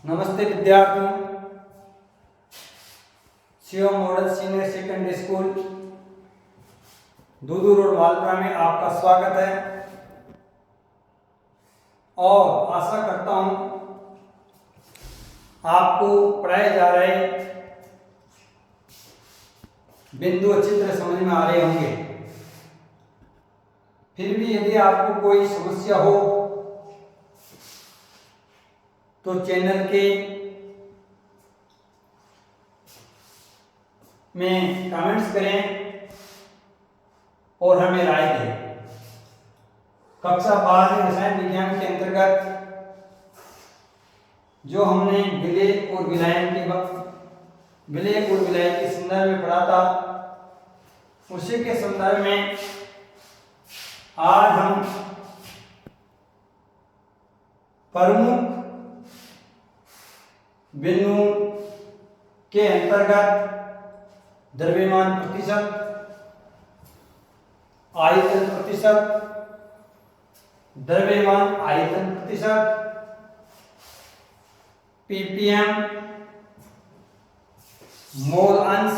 नमस्ते विद्यार्थियों, Shivam model senior secondary school Dudu road Malpura में आपका स्वागत है और आशा करता हूं आपको पढ़ाए जा रहे बिंदु अच्छी तरह समझ में आ रहे होंगे। फिर भी यदि आपको कोई समस्या हो तो चैनल के में कमेंट्स करें और हमें राय दें। कक्षा 12 रसायन विज्ञान के अंतर्गत जो हमने विलेय और विलायन के संदर्भ में पढ़ा था, उसी के संदर्भ में आज हम प्रमुख बिंदुओं के अंतर्गत द्रव्यमान प्रतिशत, आयतन प्रतिशत, द्रव्यमान आयतन प्रतिशत, ppm, मोल अंश,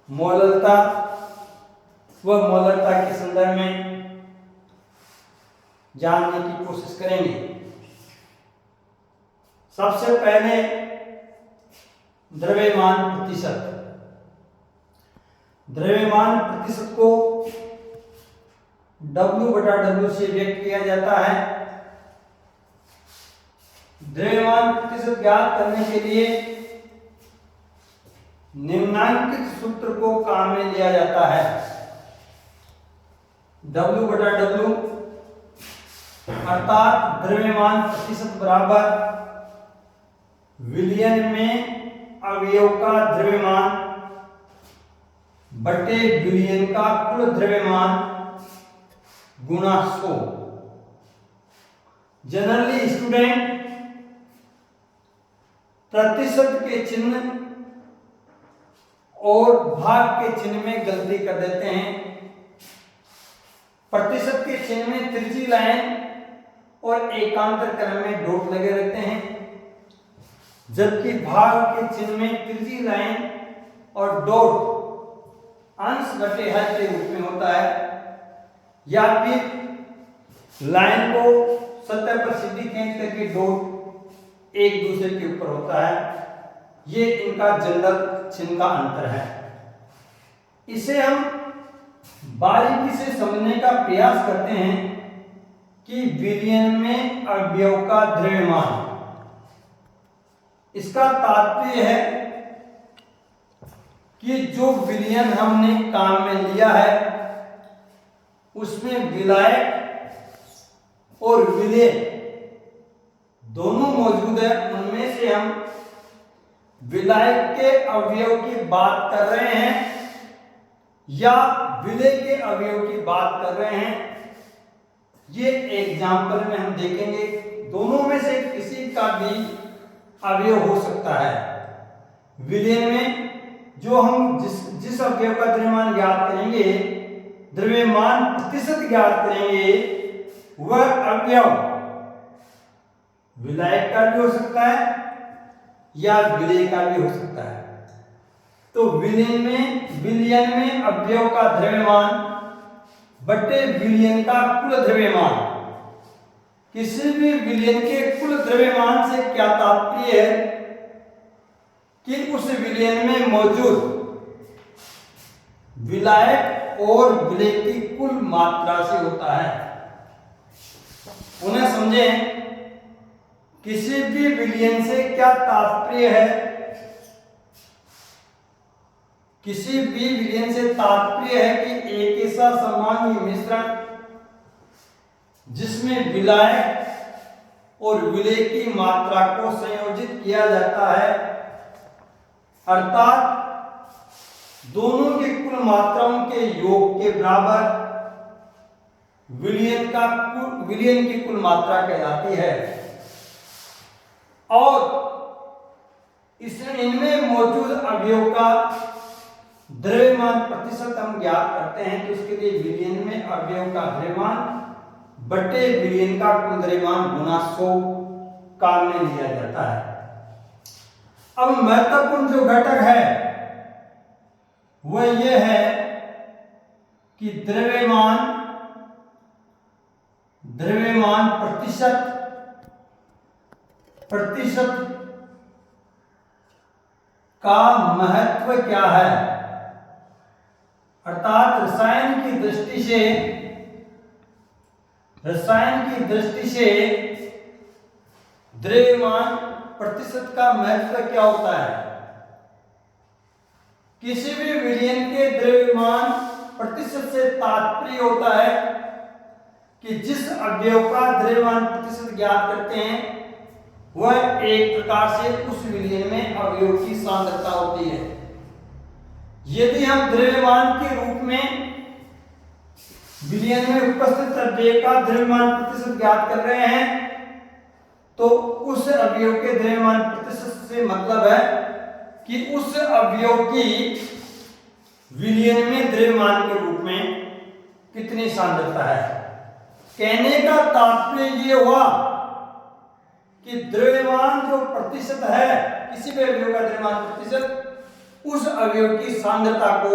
मोलरता व मोलरता के संदर्भ में जानने की कोशिश करेंगे। सबसे पहले द्रव्यमान प्रतिशत। द्रव्यमान प्रतिशत को W/W से व्यक्त किया जाता है। द्रव्यमान प्रतिशत ज्ञात करने के लिए निम्नांकित सूत्र को काम में लिया जाता है। W/W अर्थात द्रव्यमान प्रतिशत बराबर विलयन में अवयव का द्रव्यमान बटे विलयन का कुल द्रव्यमान गुणा 100। जनरली स्टूडेंट प्रतिशत के चिन्ह और भाग के चिन्ह में गलती कर देते हैं। प्रतिशत के चिन्ह में तिरछी लाइन और एकांतर क्रम में डॉट लगे रहते हैं, जबकि भाग के चिन्ह में तिरछी लाइन और डॉट अंश बटे हर के रूप में होता है, या फिर लाइन को सतह पर सीधी खींच करके डॉट एक दूसरे के ऊपर होता है। ये इनका जनरल चिन्ह का अंतर है। इसे हम बारीकी से समझने का प्रयास करते हैं कि विलयन में अवयव का द्रव्यमान, इसका तात्पर्य है कि जो विलयन हमने काम में लिया है उसमें विलायक और विलेय दोनों मौजूद है। उनमें से हम विलायक के अवयव की बात कर रहे हैं या विलेय के अवयव की बात कर रहे हैं, ये एग्जाम्पल में हम देखेंगे। दोनों में से किसी का भी अवयव हो सकता है। विलयन में जो हम जिस अवयव का द्रव्यमान ज्ञात करेंगे, द्रव्यमान प्रतिशत ज्ञात करेंगे, वह अवयव विलायक का भी हो सकता है या विलेय का भी हो सकता है। तो विलयन में अवयव का द्रव्यमान बटे विलयन का कुल द्रव्यमान। किसी भी विलयन के कुल द्रव्यमान से क्या तात्पर्य है कि उस विलयन में मौजूद विलायक और विलेय की कुल मात्रा से होता है। उन्हें समझें, किसी भी विलयन से क्या तात्पर्य है। किसी भी विलयन से तात्पर्य है कि एक ऐसा समांगी मिश्रण जिसमें विलायक और विलेय की मात्रा को संयोजित किया जाता है, अर्थात दोनों की कुल मात्राओं के योग के बराबर विलयन की कुल मात्रा कहलाती है। और इनमें मौजूद अवयव का द्रव्यमान प्रतिशत हम ज्ञात करते हैं, तो उसके लिए विलयन में अवयव का द्रव्यमान बटे विलयन का कुल द्रव्यमान गुना 100 काम में लिया जाता है। अब महत्वपूर्ण जो घटक है वह यह है कि द्रव्यमान प्रतिशत का महत्व क्या है, अर्थात रसायन की दृष्टि से द्रव्यमान प्रतिशत का महत्व क्या होता है। किसी भी विलयन के द्रव्यमान प्रतिशत से तात्पर्य होता है कि जिस अवयव का द्रव्यमान प्रतिशत ज्ञात करते हैं वह एक प्रकार से उस विलयन में अवयव की सांद्रता होती है। यदि हम द्रव्यमान के रूप में विलयन में उपस्थित अवयव का द्रव्यमान प्रतिशत ज्ञात कर रहे हैं तो उस अवयव के द्रव्यमान प्रतिशत से मतलब है कि उस अवयव की विलयन में द्रव्यमान के रूप में कितनी सांद्रता है। कहने का तात्पर्य ये हुआ कि द्रव्यमान जो प्रतिशत है, किसी भी अवयव का द्रव्यमान प्रतिशत उस अवयव की सांद्रता को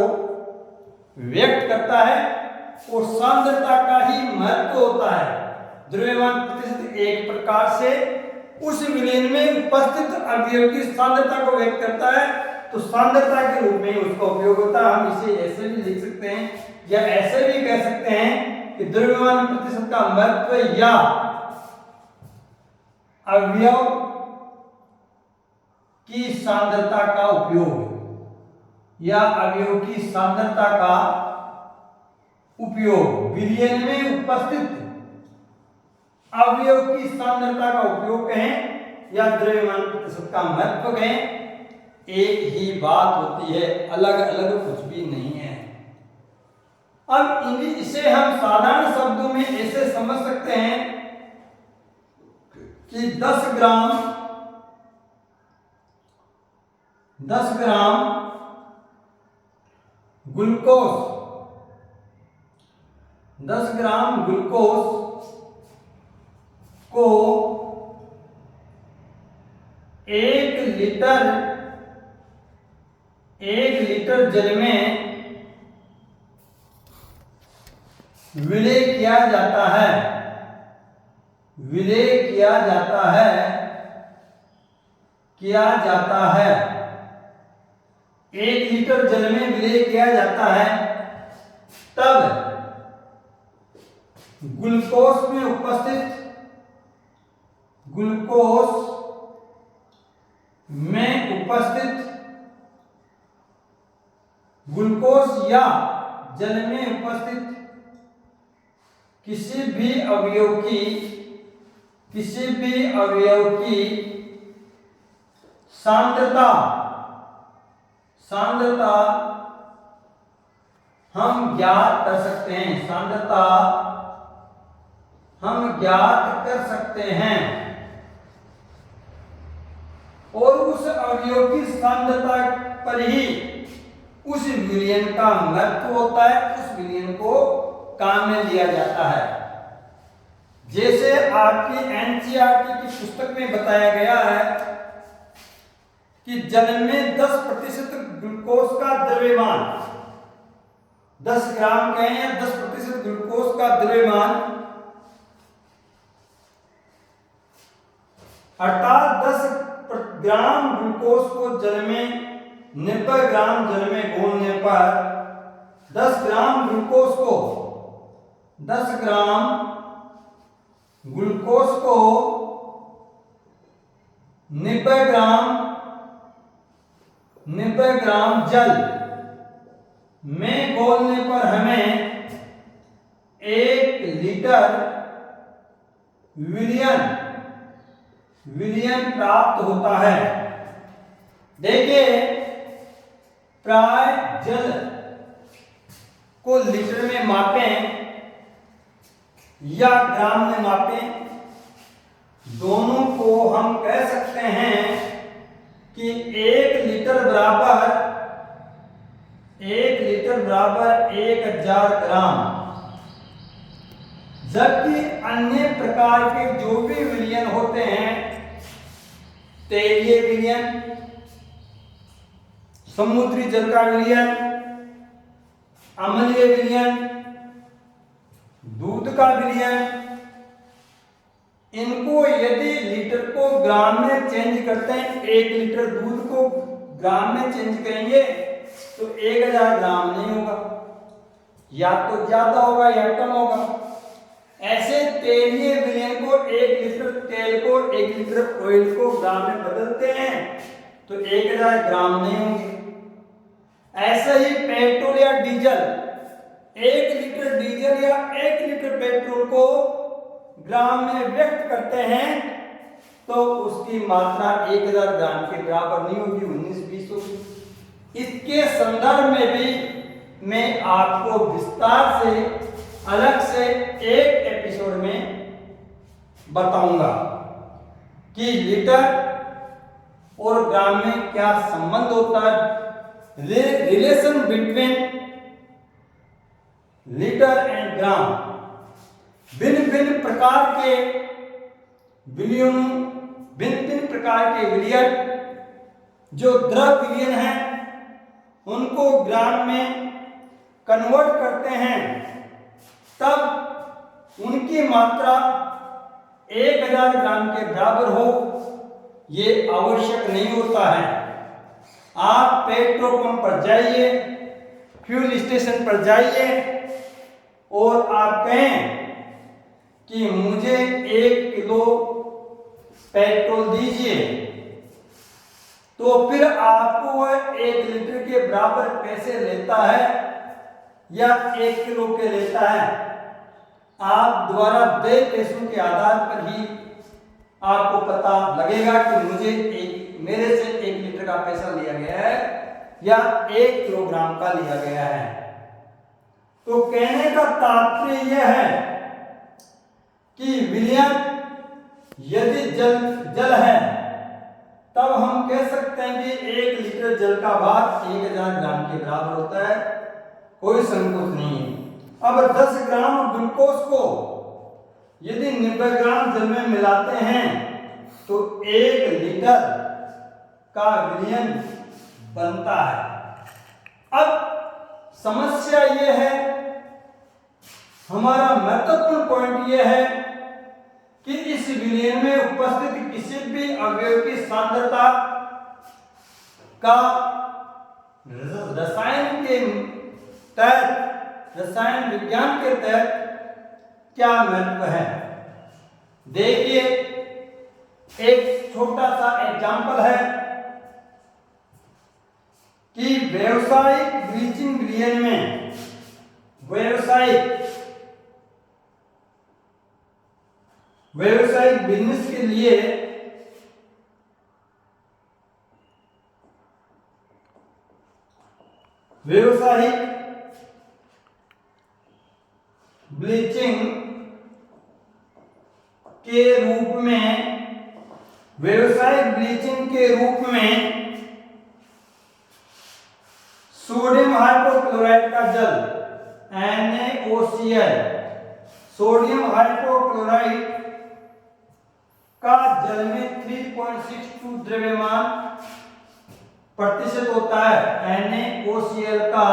व्यक्त करता है और सांद्रता का ही महत्व होता है। द्रव्यमान प्रतिशत एक प्रकार से उस विलयन में उपस्थित अवयव की सांद्रता को व्यक्त करता है, तो सांद्रता के रूप में उसका उपयोग होता है। हम इसे ऐसे भी लिख सकते हैं या ऐसे भी कह सकते हैं कि द्रव्यमान प्रतिशत का महत्व या अवयव की सांद्रता का उपयोग विलयन में उपस्थित अवयव की सांद्रता का उपयोग कहें या द्रव्यमान प्रतिशत का महत्व कहें, एक ही बात होती है, अलग अलग कुछ भी नहीं है। अब इसे हम साधारण शब्दों में ऐसे समझ सकते हैं कि 10 ग्राम ग्लूकोज को 1 लीटर जल में विलय किया जाता है 1 लीटर जल में विलय किया जाता है, तब ग्लूकोज या जल में उपस्थित किसी भी अवयव की सांद्रता हम ज्ञात कर सकते हैं और उस अवयव की सांद्रता पर ही उस विलयन का महत्व होता है, उस विलयन को काम में लिया जाता है। जैसे आपकी एनसीईआरटी की पुस्तक में बताया गया है कि जल में 10% ग्लूकोज का द्रव्यमान 10 ग्राम कहें या 10% ग्लूकोज का द्रव्यमान अर्थात 10 ग्राम ग्लूकोज को जल में 90 ग्राम जल में घोलने पर 10 ग्राम ग्लूकोज को 90 ग्राम जल में घोलने पर हमें 1 लीटर विलयन प्राप्त होता है। देखिए, प्राय जल को लीटर में मापें या ग्राम में मापें, दोनों को हम कह सकते हैं कि 1 लीटर बराबर 1000 ग्राम, जबकि अन्य प्रकार के जो भी विलयन होते हैं तेलीय विलयन, समुद्री जल का विलयन, अम्लीय विलयन, दूध का विलयन, इनको यदि लीटर को ग्राम में चेंज करते हैं, 1 लीटर दूध को ग्राम में चेंज करेंगे तो 1000 ग्राम नहीं होगा, या तो ज्यादा होगा या कम होगा। ऐसे तेलीय विलयन को 1 लीटर तेल को 1 लीटर ऑयल को ग्राम में बदलते हैं तो 1000 ग्राम नहीं होंगे। ऐसा ही पेट्रोल या डीजल, 1 लीटर डीजल या 1 लीटर पेट्रोल को ग्राम में व्यक्त करते हैं तो उसकी मात्रा 1000 ग्राम के बराबर नहीं होगी, 19-20 होगी। इसके संदर्भ में भी मैं आपको विस्तार से अलग से एक एपिसोड में बताऊंगा कि लीटर और ग्राम में क्या संबंध होता है, रिलेशन बिटवीन लीटर एंड ग्राम। भिन्न भिन्न प्रकार के विलयन, भिन्न भिन्न प्रकार के विलयन जो द्रव विलयन हैं उनको ग्राम में कन्वर्ट करते हैं, तब उनकी मात्रा 1000 ग्राम के बराबर हो ये आवश्यक नहीं होता है। आप पेट्रोल पंप पर जाइए, फ्यूल स्टेशन पर जाइए और आप कहें कि मुझे 1 किलो पेट्रोल दीजिए, तो फिर आपको वह 1 लीटर के बराबर पैसे लेता है या 1 किलो के लेता है, आप द्वारा देय पैसों के आधार पर ही आपको पता लगेगा कि मेरे से 1 लीटर का पैसा लिया गया है या 1 किलोग्राम का लिया गया है। तो कहने का तात्पर्य यह है कि विलयन यदि जल है तब हम कह सकते हैं कि 1 लीटर जल का भार 1000 ग्राम के बराबर होता है, कोई संकोच नहीं है। अब 10 ग्राम ग्लूकोज को यदि 90 ग्राम जल में मिलाते हैं तो 1 लीटर का विलयन बनता है। अब समस्या यह है, हमारा महत्वपूर्ण पॉइंट यह है कि इस विलयन में उपस्थित किसी भी अवयव की सांद्रता का रसायन के तहत, रसायन विज्ञान के तहत क्या महत्व है। देखिए, एक छोटा सा एग्जांपल है कि व्यावसायिक ब्लीचिंग विलयन में, व्यावसायिक बिजनेस के लिए व्यावसायिक ब्लीचिंग के रूप में, व्यावसायिक ब्लीचिंग के रूप में सोडियम हाइपोक्लोराइट का जल NaOCl, सोडियम हाइपोक्लोराइट का जल में 3.62 द्रव्यमान प्रतिशत होता है। NaOCl का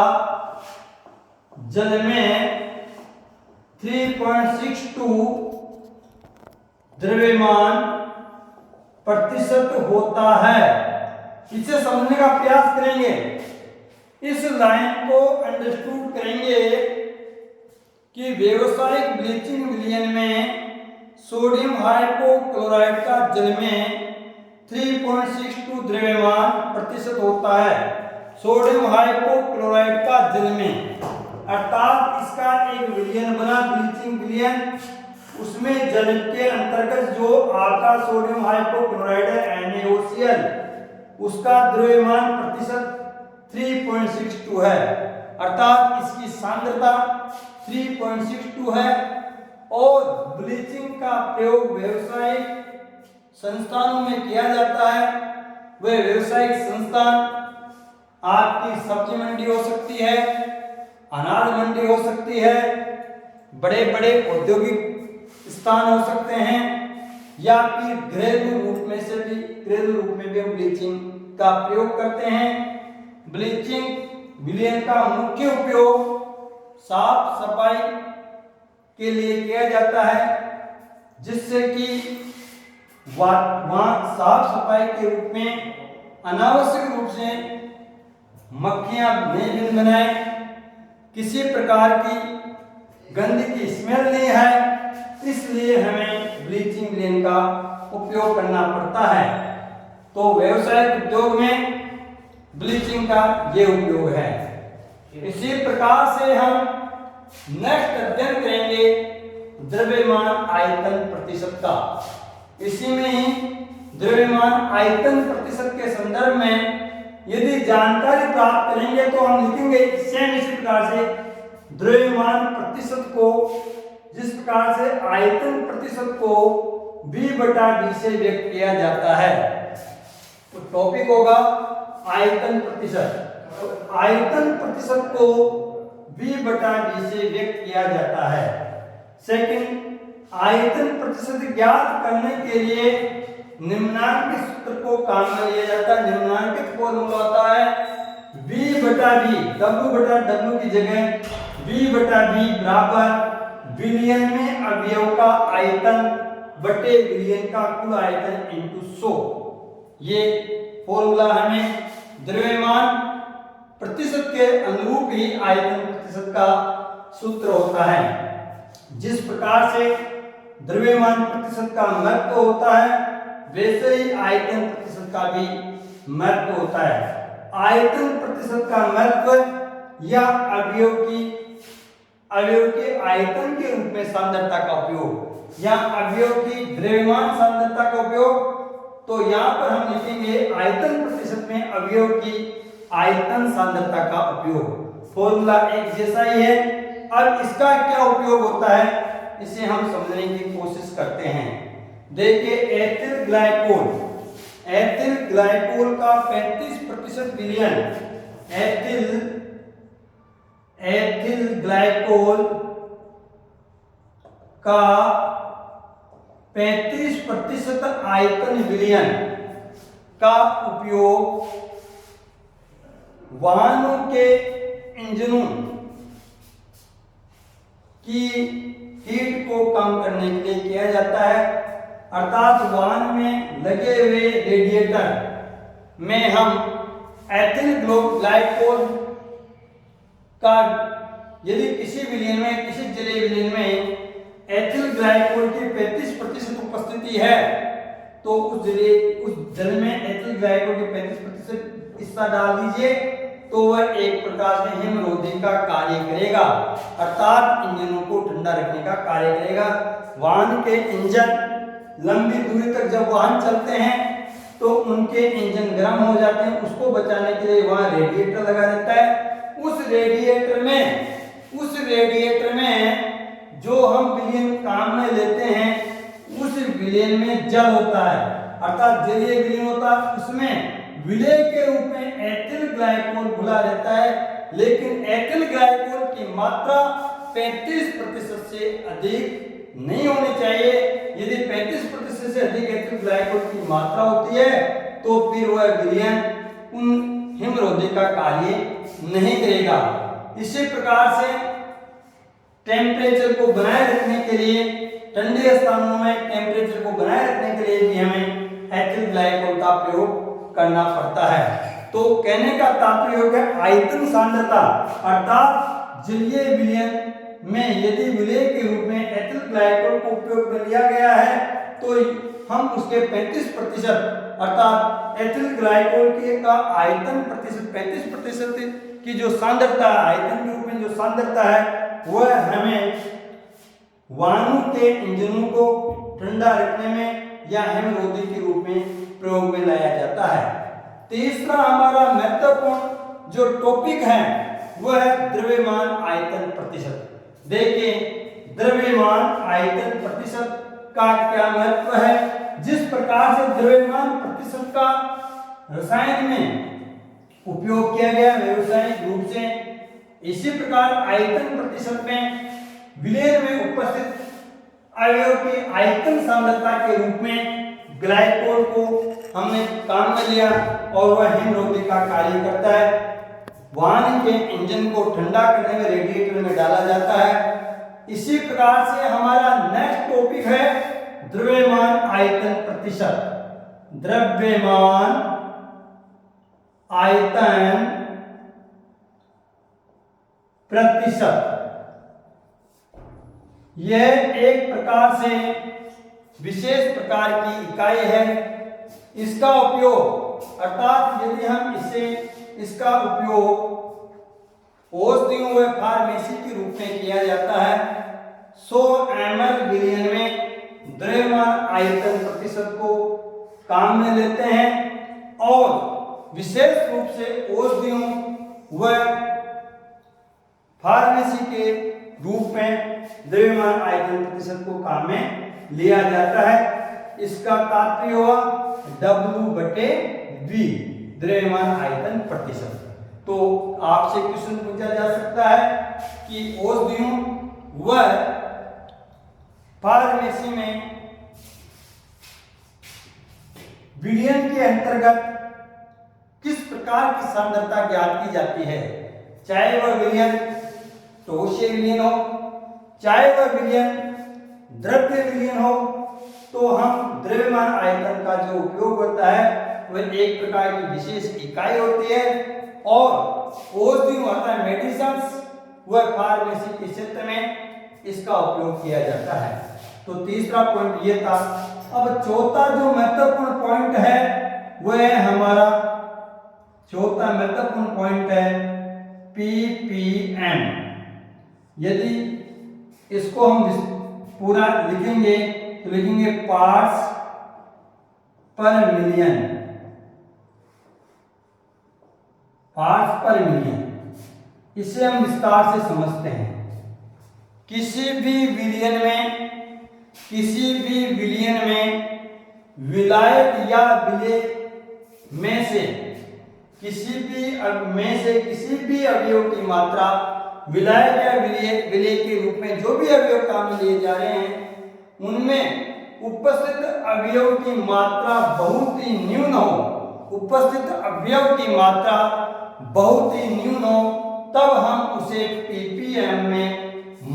जल में 3.62 द्रव्यमान प्रतिशत होता है। इसे समझने का प्रयास करेंगे, इस लाइन को अंडरस्टूड करेंगे कि व्यावसायिक ब्लीचिंग विलयन में सोडियम हाइपोक्लोराइट का जल में 3.62 द्रव्यमान प्रतिशत होता है, सोडियम हाइपोक्लोराइट का जल में, अर्थात इसका एक विलयन बना ब्लीचिंग विलयन, उसमें जल के अंतर्गत जो आपका सोडियम हाइपोक्लोराइड है NaOCl, उसका द्रव्यमान प्रतिशत 3.62 है, अर्थात इसकी सांद्रता 3.62 है। और ब्लीचिंग का प्रयोग व्यावसायिक संस्थानों में किया जाता है। वह व्यावसायिक संस्थान आपकी सब्जी मंडी हो सकती है, अनाज मंडी हो सकती है, बड़े बड़े औद्योगिक स्थान हो सकते हैं, या फिर घरेलू रूप में भी हम ब्लीचिंग का प्रयोग करते हैं। ब्लीचिंग विलयन का मुख्य उपयोग साफ सफाई के लिए किया जाता है, जिससे कि वहां साफ सफाई के रूप में अनावश्यक रूप से मक्खियां नहीं जन्म बनाए, किसी प्रकार की गंध की स्मेल नहीं है, इसलिए हमें ब्लीचिंग विलयन का उपयोग करना पड़ता है। तो व्यवसायिक उद्योग में ब्लीचिंग का ये उपयोग है। इसी प्रकार से हम नेक्स्ट अध्ययन करेंगे द्रव्यमान आयतन प्रतिशत का। इसी में ही द्रव्यमान आयतन प्रतिशत के संदर्भ में यदि जानकारी प्राप्त करेंगे तो हम लिखेंगे सेम इसी प्रकार से द्रव्यमान प्रतिशत को, जिस प्रकार से आयतन प्रतिशत को V/D से व्यक्त किया जाता है। तो टॉपिक होगा आयतन प्रतिशत। तो आयतन प्रतिशत को V/D से व्यक्त किया जाता है। सेकंड, आयतन प्रतिशत ज्ञात करने के लिए निम्नांकित सूत्र को काम में लिया जाता है। निम्नांकित फॉर्मूला होता है V/D, W/W की जगह V/D बराबर विलयन में अवयव का आयतन बटे विलयन का कुल आयतन इंटू 100। ये फॉर्मूला हमें द्रव्यमान प्रतिशत के अनुरूप ही आयतन प्रतिशत का सूत्र होता है। जिस प्रकार से द्रव्यमान प्रतिशत का महत्व होता है, वैसे ही आयतन प्रतिशत का भी महत्व होता है। आयतन प्रतिशत का महत्व या अवयव के आयतन के रूप में सांद्रता का उपयोग या अवयव की द्रव्यमान सांद्रता का उपयोग। तो यहाँ पर हम लिखेंगे आयतन प्रतिशत में अवयव की आयतन सांद्रता का उपयोग। फॉर्मूला एक जैसा ही है। अब इसका क्या उपयोग होता है, इसे हम समझने की कोशिश करते हैं। देखिए एथिल ग्लाइकोल का 35% विलयन, एथिल ग्लाइकोल का 35% आयतन विलयन का उपयोग वाहनों के इंजनों की हीट को कम करने के लिए किया जाता है। अर्थात वाहन में लगे हुए रेडिएटर में हम एथिल ग्लाइकोल का यदि किसी विलयन में, किसी जलीय विलयन में एथिल ग्लाइकोल की 35% उपस्थिति है, तो उस जल में एथिल ग्लाइकोल की 35% हिस्सा डाल दीजिए, तो वह एक प्रकार से हिमरोधी का कार्य करेगा, अर्थात इंजनों को ठंडा रखने का कार्य करेगा। वाहन के इंजन लंबी दूरी तक जब वाहन चलते हैं तो उनके इंजन गर्म हो जाते हैं, उसको बचाने के लिए वहां रेडिएटर लगा देता है। उस रेडिएटर में जो हम विलयन काम में लेते हैं, उस विलयन में जल होता है, अर्थात जलीय विलयन होता है। उसमें विलय के रूप में एथिल ग्लाइकोल घुला रहता है, लेकिन एथिल ग्लाइकोल की मात्रा 35% से अधिक नहीं होनी चाहिए। यदि 35% से अधिक एथिल ग्लाइकोल की मात्रा होती है तो फिर वह विलयन उन हिमरोधी का कार्य नहीं करेगा। इसी प्रकार से टेम्परेचर को बनाए रखने के लिए, ठंडे स्थानों में टेम्परेचर को बनाए रखने के लिए भी हमें एथिल ग्लाइकोल का प्रयोग करना पड़ता है। तो कहने का तात्पर्य है आयतन सांद्रता, अर्थात जलीय विलयन में यदि विलय के रूप में एथिल ग्लाइकोल को उपयोग में लिया गया है तो हम उसके 35% अर्थात एथिल ग्लाइकोल का आयतन प्रतिशत 35% की जो सांद्रता है, आयतन के रूप में जो सांद्रता है, वह हमें वाहनों के इंजनों को ठंडा रखने में या हिमरोधी के रूप में प्रयोग में लाया जाता है। तीसरा हमारा महत्वपूर्ण जो टॉपिक है वह है द्रव्यमान आयतन प्रतिशत। देखिए द्रव्यमान आयतन प्रतिशत का क्या महत्व है। जिस प्रकार से द्रव्यमान प्रतिशत का रसायन में उपयोग किया गया व्यावसायिक रूप से, इसी प्रकार आयतन प्रतिशत में विलयन में उपस्थित अवयव की आयतन सांद्रता के रूप में ग्लाइकोल को हमने काम में लिया और वह हिमरोधी का कार्य करता है। वाहन के इंजन को ठंडा करने में रेडिएटर में डाला जाता है। इसी प्रकार से हमारा नेक्स्ट टॉपिक है द्रव्यमान आयतन प्रतिशत। द्रव्यमान आयतन प्रतिशत यह एक प्रकार से विशेष प्रकार की इकाई है। इसका उपयोग अर्थात यदि हम इसका उपयोग औषधियों व फार्मेसी के रूप में किया जाता है। 100 ml विलयन में द्रव्यमान आयतन प्रतिशत को काम में लेते हैं और विशेष रूप से औषधियों व फार्मेसी के रूप में द्रव्यमान आयतन प्रतिशत को काम में लिया जाता है। इसका तात्पर्य हुआ W/V द्रव्यमान आयतन प्रतिशत। तो आपसे क्वेश्चन पूछा जा सकता है कि औषधियों व फार्मेसी में विलयन के अंतर्गत किस प्रकार की सांद्रता ज्ञात की जाती है, चाहे वह विलयन ठोस विलयन हो, चाहे वह विलयन द्रव्य विलयन हो। तो हम द्रव्यमान आयतन का जो उपयोग होता है वह एक प्रकार की विशेष इकाई होती है और औषधियों अर्थात मेडिसिन्स व फार्मेसी के क्षेत्र में इसका उपयोग किया जाता है। तो तीसरा पॉइंट ये था। अब चौथा जो महत्वपूर्ण पॉइंट है वह है हमारा चौथा महत्वपूर्ण पॉइंट है ppm। यदि इसको हम पूरा लिखेंगे तो लिखेंगे पार्ट्स पर मिलियन। पार्ट्स पर मिलियन इसे हम विस्तार से समझते हैं। किसी भी विलयन में विलायक या विलेय में से किसी भी अवयव की मात्रा विलायक या विलेय के रूप में जो भी अवयव काम में लिए जा रहे हैं उनमें उपस्थित अवयव की मात्रा बहुत ही न्यून हो, उपस्थित अवयव की मात्रा बहुत ही न्यून हो, तब हम उसे ppm में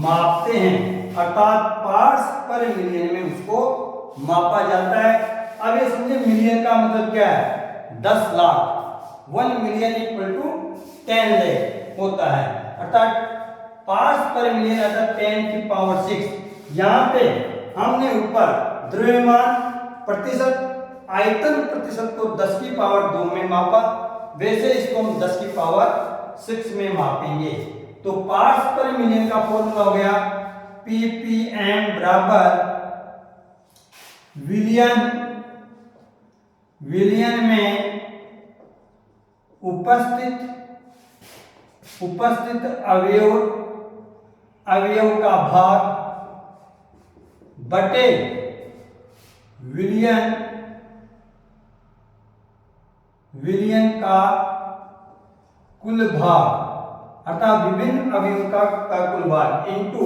मापते हैं अर्थात पार्ट्स पर मिलियन में उसको मापा जाता है। अब ये समझिए मिलियन का मतलब क्या है, 10 लाख। 1 मिलियन = 10 लाख होता है अर्थात पार्ट्स पर मिलियन अर्थात 10⁶। यहाँ पे हमने ऊपर द्रव्यमान प्रतिशत आयतन प्रतिशत को 10⁻² में मापा, वैसे इसको हम 10⁻6 में मापेंगे। तो पार्ट्स पर मिलियन का फॉर्मूला हो गया ppm बराबर विलयन में उपस्थित अवयव का भाग बटे विलयन का कुल भाग अर्थात विभिन्न अवयव का कुल भाग इंटू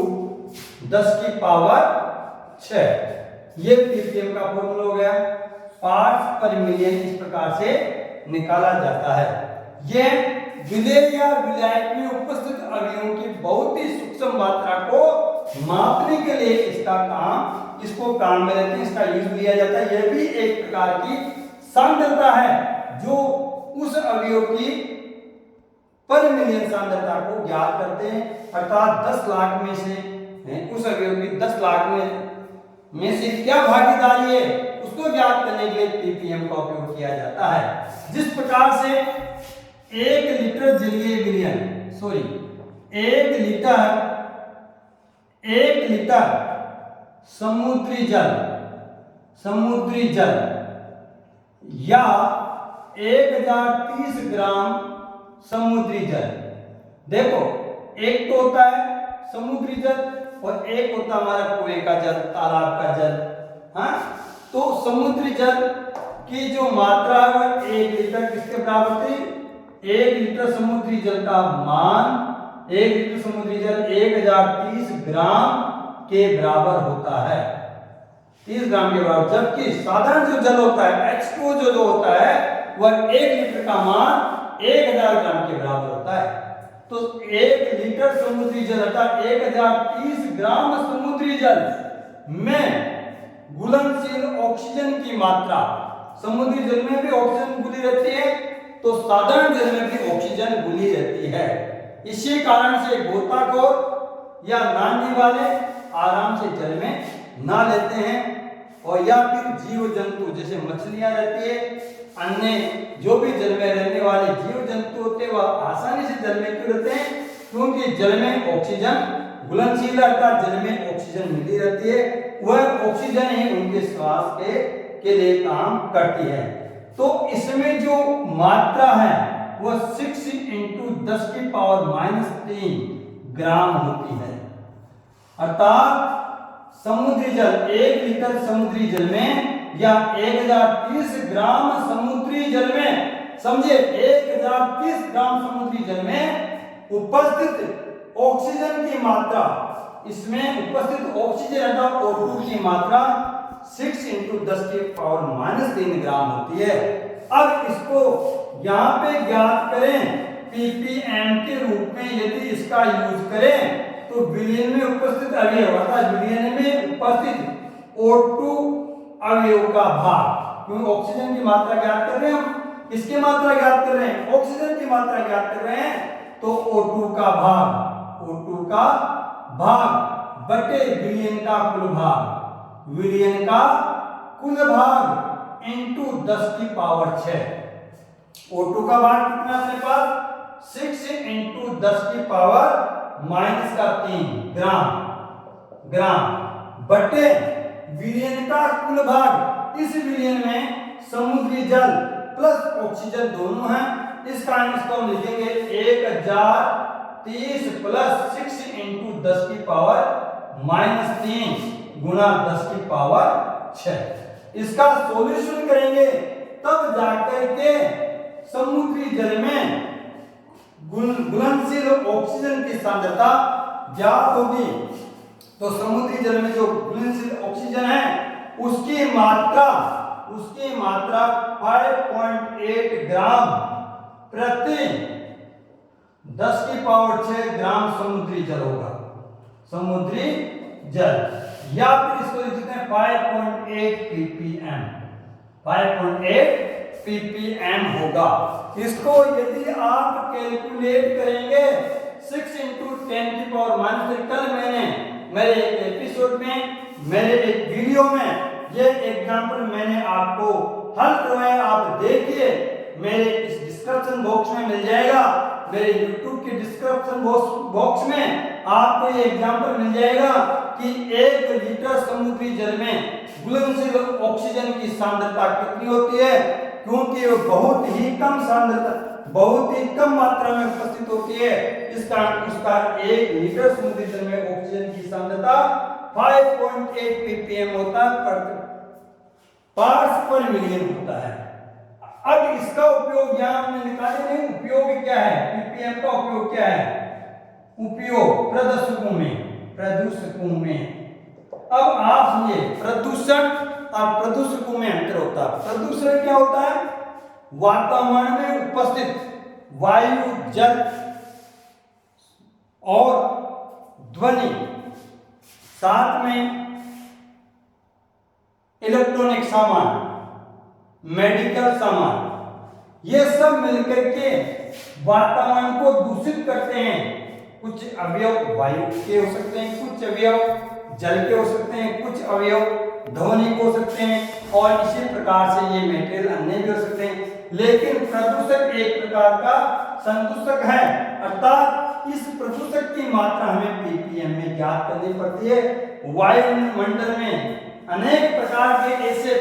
10⁻6। ये ppm का फॉर्मूला हो गया। पार्ट्स पर मिलियन इस प्रकार से निकाला जाता है। यह विलेय या विलायक में उपस्थित अवयवों की बहुत ही सूक्ष्म मात्रा को मापने के लिए इसको काम में लेते हैं, इसका यूज लिया जाता है। यह भी एक प्रकार की सांद्रता है जो उस अवयव की पर मिलियन सांद्रता को ज्ञात करते हैं अर्थात 10 लाख में से उस अवयव की 10 लाख में से क्या भागीदारी है उसको ज्ञात करने के लिए ppm का उपयोग किया जाता है। जिस प्रकार से 1 लीटर जलीय विलयन 1 लीटर समुद्री जल या 1030 ग्राम समुद्री जल, देखो एक तो होता है समुद्री जल और एक होता हमारा कुएं का जल, तालाब का जल। हाँ, तो समुद्री जल की जो मात्रा है 1 लीटर किसके बराबर थी, 1 लीटर समुद्री जल का मान 1 लीटर समुद्री जल 1030 ग्राम के बराबर होता है, 30 ग्राम के बराबर। जबकि साधारण जो जल होता है H2O जो होता है वह 1 लीटर का मान 1000 ग्राम के बराबर होता है। तो 1 लीटर समुद्री जल अर्थात 1030 ग्राम समुद्री जल में घुलनशील ऑक्सीजन की मात्रा, समुद्री जल में भी ऑक्सीजन घुली रहती है तो साधारण जल में भी ऑक्सीजन घुली रहती है। इसी कारण से गोताखोर या नहाने वाले आराम से जल में नहा लेते हैं, और या फिर जीव जंतु जैसे मछलियां रहती है, अन्य जो भी जल में रहने वाले जीव जंतु होते हैं वह आसानी से जल में क्यों रहते हैं? क्योंकि जल में ऑक्सीजन घुलनशील अर्थात जल में ऑक्सीजन मिली रहती है, वह ऑक्सीजन ही उनके श्वास के लिए काम करती है। तो इसमें जो मात्रा है वह 6 × 10⁻³ ग्राम होती है। अर्थात समुद्री जल 1 लीटर समुद्री जल में या 1030 ग्राम समुद्री जल में, समझे 1030 ग्राम समुद्री जल में उपस्थित ऑक्सीजन की मात्रा, इसमें उपस्थित ऑक्सीजन अर्थात O2 की मात्रा 6 × 10⁻³ ग्राम होती है। अब इसको यहाँ पे ज्ञात करें ppm के रूप में, यदि इसका यूज करें तो विलयन में उपस्थित अवयव अर्थात विलयन में उपस्थित O2 अवयव का भाग, क्योंकि ऑक्सीजन की मात्रा ज्ञात कर रहे हैं हम, किसकी मात्रा ज्ञात कर रहे हैं? ऑक्सीजन की मात्रा ज्ञात कर रहे हैं, तो O2 का भाग बटे विलयन का कुल भाग, विलयन का कुल भाग इंटू 10⁻⁶। O2 का भाग कितना अपने पास? 6 × 10⁻³ ग्राम बटे विलयन का कुल भाग। इस विलयन में समुद्री जल प्लस ऑक्सीजन दोनों हैं, इस कारण इसको हम लिखेंगे 1030 प्लस 6 × 10⁻³ गुणा 10⁻⁶। इसका सॉल्यूशन करेंगे तब जाकर के समुद्री जल में घुलनशील ऑक्सीजन की सांद्रता ज्ञात होगी। तो समुद्री जल में जो घुलनशील ऑक्सीजन है उसकी मात्रा 5.8 ग्राम प्रति 10⁻⁶ ग्राम समुद्री जल होगा, समुद्री जल, या फिर इसको लिख सकते हैं 5.8 ppm, 5.8 ppm होगा। इसको यदि आप कैलकुलेट करेंगे 6 × 10⁻⁻, कल मैंने मेरे एक एपिसोड में, मेरे एक वीडियो में ये एग्जांपल मैंने आपको हल करवाया, आप देखिए, मेरे इस डिस्क्रिप्शन बॉक्स में मिल जाएगा, मेरे YouTube के डिस्क्रिप्शन बॉक्स में आपको ये एग्जांपल मिल जाएगा कि 1 लीटर समुद्री जल में घुलनशील ऑक्सीजन की सांद्रता कितनी होती है, क्योंकि वो बहुत ही कम सांद्रता, बहुत ही कम मात्रा में उपस्थित होती है, इस कारण उसका 1 लीटर समुद्री जल में ऑक्सीजन की सांद्रता 5.8 ppm होता है, पार्ट्स पर मिलियन होता है। अब इसका उपयोग यहां हमने निकाले नहीं, उपयोग क्या है, ppm का उपयोग क्या है? उपयोग प्रदूषकों में। अब आप समझिए प्रदूषण और प्रदूषकों में अंतर होता है। प्रदूषण क्या होता है? वातावरण में उपस्थित वायु, जल और ध्वनि, साथ में इलेक्ट्रॉनिक सामान, मेडिकल सामान, ये सब मिलकर के वातावरण को दूषित करते हैं। कुछ अवयव वायु के हो सकते हैं, कुछ अवयव जल के हो सकते हैं, कुछ अवयव ध्वनि के हो सकते हैं, और इसी प्रकार से ये मेटेरियल अन्य भी हो सकते हैं। लेकिन प्रदूषक एक प्रकार का संदूषक है, अर्थात इस प्रदूषक की मात्रा हमें ppm में ज्ञात करनी पड़ती है। वायुमंडल में अनेक प्रकार के ऐसे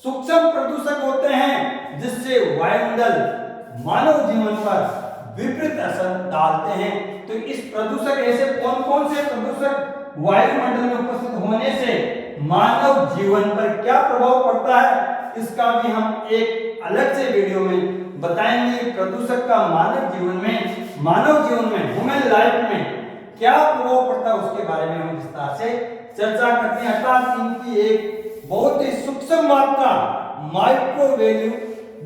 सूक्ष्म प्रदूषक होते हैं जिससे वायुमंडल मानव जीवन पर विपरीत असर डालते हैं। तो इस प्रदूषक ऐसे कौन कौन से प्रदूषक वायुमंडल में उपस्थित होने से मानव जीवन पर क्या प्रभाव पड़ता है, इसका भी हम एक अलग से वीडियो में बताएंगे। प्रदूषक का मानव जीवन में ह्यूमन लाइफ में क्या प्रभाव पड़ता है उसके बारे में हम विस्तार से चर्चा करते हैं। अर्थात इनकी एक बहुत ही सूक्ष्म मात्रा माइक्रो वैल्यू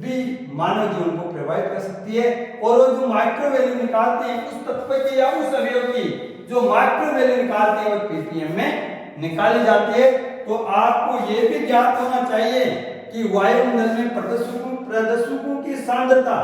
भी मानव जीवन को प्रभावित कर सकती है। और वो जो माइक्रो वैल्यू निकालते हैं उस तत्व की या उस अवयव की जो माइक्रो वैल्यू निकालते हैं वो पीपीएम में निकाली जाती है। तो आपको ये भी ज्ञात होना चाहिए कि वायुमंडल में प्रदूषकों की सांद्रता,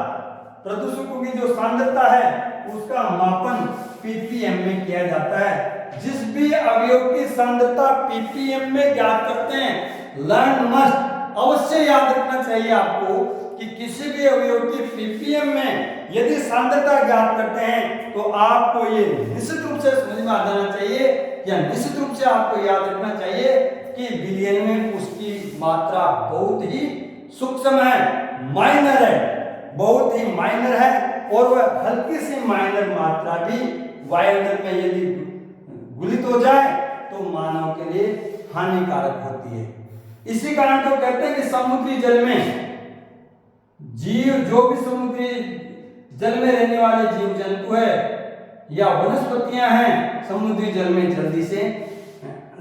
प्रदूषकों की जो सांद्रता है उसका मापन पीपीएम में किया जाता है। जिस भी अवयव की सांद्रता पीपीएम में ज्ञात करते हैं, लर्न मस्ट अवश्य याद रखना चाहिए आपको कि किसी भी अवयव की पीपीएम में यदि सांद्रता ज्ञात करते हैं तो आपको ये निश्चित रूप से समझ में आ जाना चाहिए या निश्चित रूप से आपको याद रखना चाहिए कि विलयन में उसकी मात्रा बहुत ही सूक्ष्म है, माइनर है, बहुत ही माइनर है। और वह हल्की सी माइनर मात्रा भी वायुमंडल में यदि घुलित हो जाए तो मानव के लिए हानिकारक होती है। इसी कारण तो कहते हैं कि समुद्री जल में जीव, जो भी समुद्री जल में रहने वाले जीव जंतु है या वनस्पतियां हैं, समुद्री जल में जल्दी से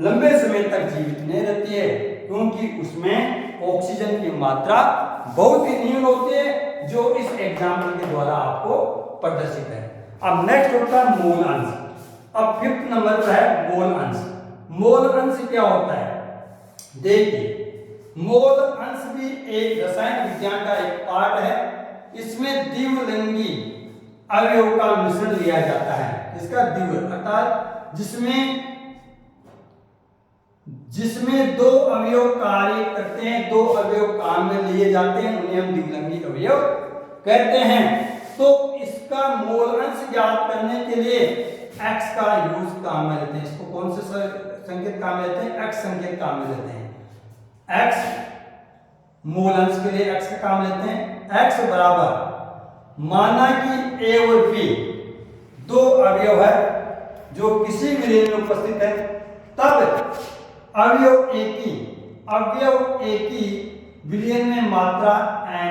लंबे समय तक जीवित नहीं रहती है, क्योंकि उसमें ऑक्सीजन की मात्रा बहुत ही न्यून होती है, जो इस एग्जाम्पल के द्वारा आपको प्रदर्शित है। अब नेक्स्ट होता है मोल अंश। अब 5th नंबर पर है मोल अंश। मोल अंश क्या होता है? देखिए, मोल अंश भी एक रसायन विज्ञान का एक पार्ट है। इसमें द्विलिंगी अवयव का मिश्रण लिया जाता है। इसका द्विव अर्थात जिसमें दो अवयव कार्य करते हैं, दो अवयव काम में लिए जाते हैं, उन्हें हम द्विलिंगी अवयव कहते हैं। तो इसका मोल अंश ज्ञात करने के लिए x का यूज काम में लेते हैं। इसको कौन से संकेत काम में लेते हैं? x संकेत काम में लेते हैं। x मोल अंश के लिए x का काम लेते हैं। x बराबर, माना कि a और b दो अवयव है जो किसी विलयन में उपस्थित है, तब अवयव A की विलयन में मात्रा Na,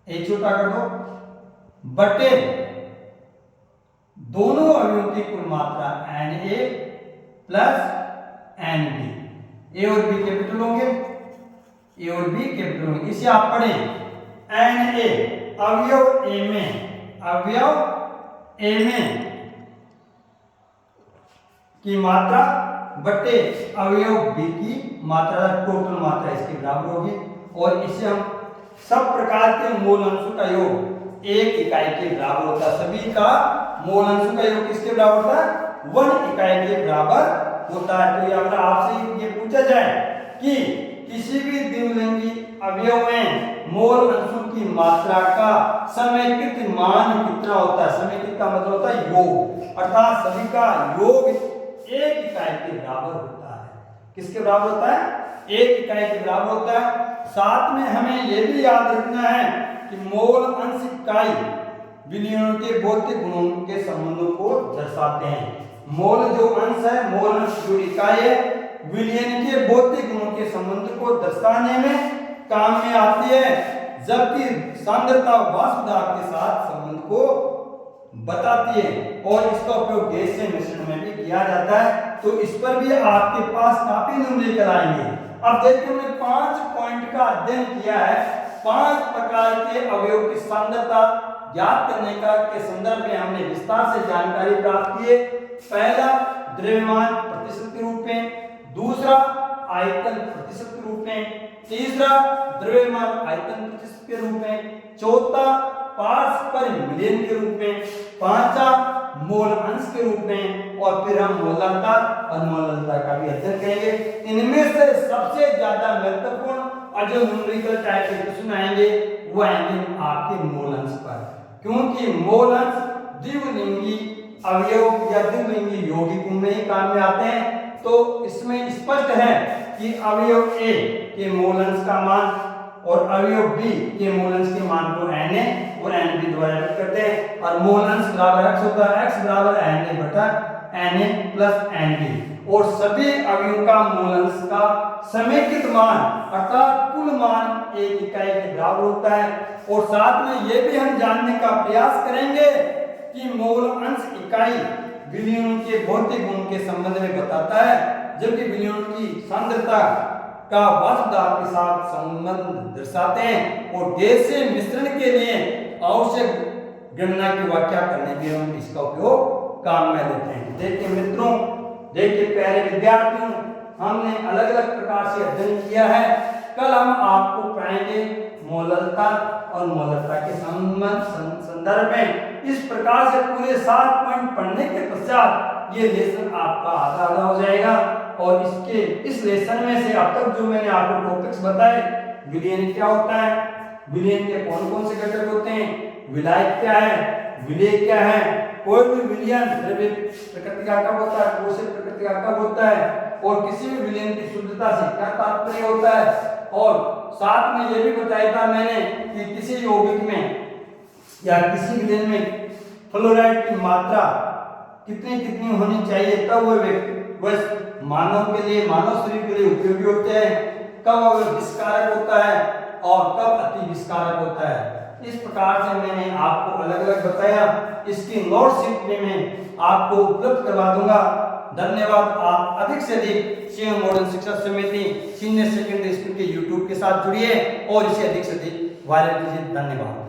a छोटा कर दो, बटे दोनों अवयवों की कुल मात्रा Na प्लस Nb। a और b कैपिटल होंगे, a और b कैपिटल होंगे। इसे आप पढ़ें, Na अवयव A में की मात्रा बटे अवयव B की मात्रा, टोटल मात्रा इसके बराबर होगी। और इसे हम सब प्रकार के मोल अंशों का योग एक इकाई के बराबर होता है। सभी का मोल अंशों का योग किसके बराबर होता है? 1 इकाई के बराबर होता है। तो अगर आपसे ये पूछा जाए कि किसी भी द्विलिंगी अवयव में मोल अंशों की मात्रा का समेकित मान कितना होता है? समेकित का मतलब होता है योग, अर्थात सभी का योग 1 इकाई के बराबर होता है। किसके बराबर होता है? 1 इकाई के बराबर होता है। साथ में हमें यह भी याद रखना है कि मोल अंश इकाई विलयनों के भौतिक गुणों के संबंधों को दर्शाते हैं। मोल जो अंश है, मोल अंश जो इकाई है, विलयन के भौतिक गुणों के संबंध को दर्शाने में काम में आती है, जबकि सांद्रता वाष्प दाब के साथ संबंध को बताती है। और इसका उपयोग गैस से मिश्रण में भी किया जाता है। तो इस पर भी आपके पास काफी नंबर लेकर आएंगे। अब देखिए, हमने 5 पॉइंट का अध्ययन किया है। 5 प्रकार के अवयव की सांद्रता ज्ञात करने का के संदर्भ में हमने विस्तार से जानकारी प्राप्त की है। पहला, द्रव्यमान प्रतिशत के रूप में, दूसरा आयतन प्रतिशत के रूप में, तीसरा द्रव्यमान आयतन प्रतिशत के रूप में, चौथा पार्ट्स पर मिलियन के रूप में, पांचवा मोल अंश के रूप में, और फिर हम मोलता और मोलता का भी अध्ययन करेंगे। इनमें से सबसे ज्यादा महत्वपूर्ण और जो न्यूमेरिकल टाइप के क्वेश्चन आएंगे वो आएंगे आपके मोल अंश पर, क्योंकि मोल अंश द्विलिंगी अवयव या द्विलिंगी यौगिकों में ही काम में आते हैं। तो इसमें स्पष्ट है कि अवयव A के मोल अंश का मान और अवयव B के मोल अंश के मान को Na और Nb द्वारा व्यक्त करते हैं। और मोल अंश बराबर x होता है, x बराबर Na बटा Na प्लस Nb। और सभी अवयवों का मोल अंश का समेकित मान अर्थात कुल मान 1 इकाई के बराबर होता है। और साथ में ये भी हम जानने का प्रयास करेंगे कि मोल अंश इकाई विलयन के भौतिक गुण के संबंध में बताता है, जबकि विलयन की सांद्रता का वाष्पदाब के साथ संबंध दर्शाते हैं और गैस से मिश्रण के लिए आवश्यक गणना की व्याख्या करने के लिए हम इसका उपयोग काम में लेते हैं। देखिए मित्रों, देखिए प्यारे विद्यार्थियों, हमने अलग अलग प्रकार से अध्ययन किया है। कल हम आपको पढ़ाएंगे मोलरता और मोलरता के संदर्भ में। इस प्रकार से पूरे 7 पॉइंट पढ़ने के पश्चात ये लेसन आपका आधा हो जाएगा और इस लेसन में से अब तक जो मैंने आपको टॉपिक्स बताए, विलयन क्या होता है, विलयन के कौन कौन से घटक होते हैं, विलायक क्या है, विलेय क्या है, कोई भी विलयन द्रव्य प्रकृति का कब होता है, ठोस प्रकृति का कब होता है, और किसी भी विलयन की शुद्धता से क्या तात्पर्य होता है। और साथ में ये भी बताया था मैंने कि किसी यौगिक में या किसी विलयन में फ्लोराइड की मात्रा कितनी कितनी होनी चाहिए, तब वह मानव के लिए, मानव शरीर के लिए उपयोगी होते हैं, कब वह विषकारक होता है और कब अति विषकारक होता है। इस प्रकार से मैंने आपको अलग अलग बताया। इसकी नोटशीट में मैं आपको उपलब्ध करवा दूंगा। धन्यवाद। आप अधिक से अधिक सीएम मॉडल शिक्षा समिति सीनियर सेकेंडरी स्कूल के यूट्यूब के साथ जुड़िए और इसे अधिक से अधिक वायरल कीजिए। धन्यवाद।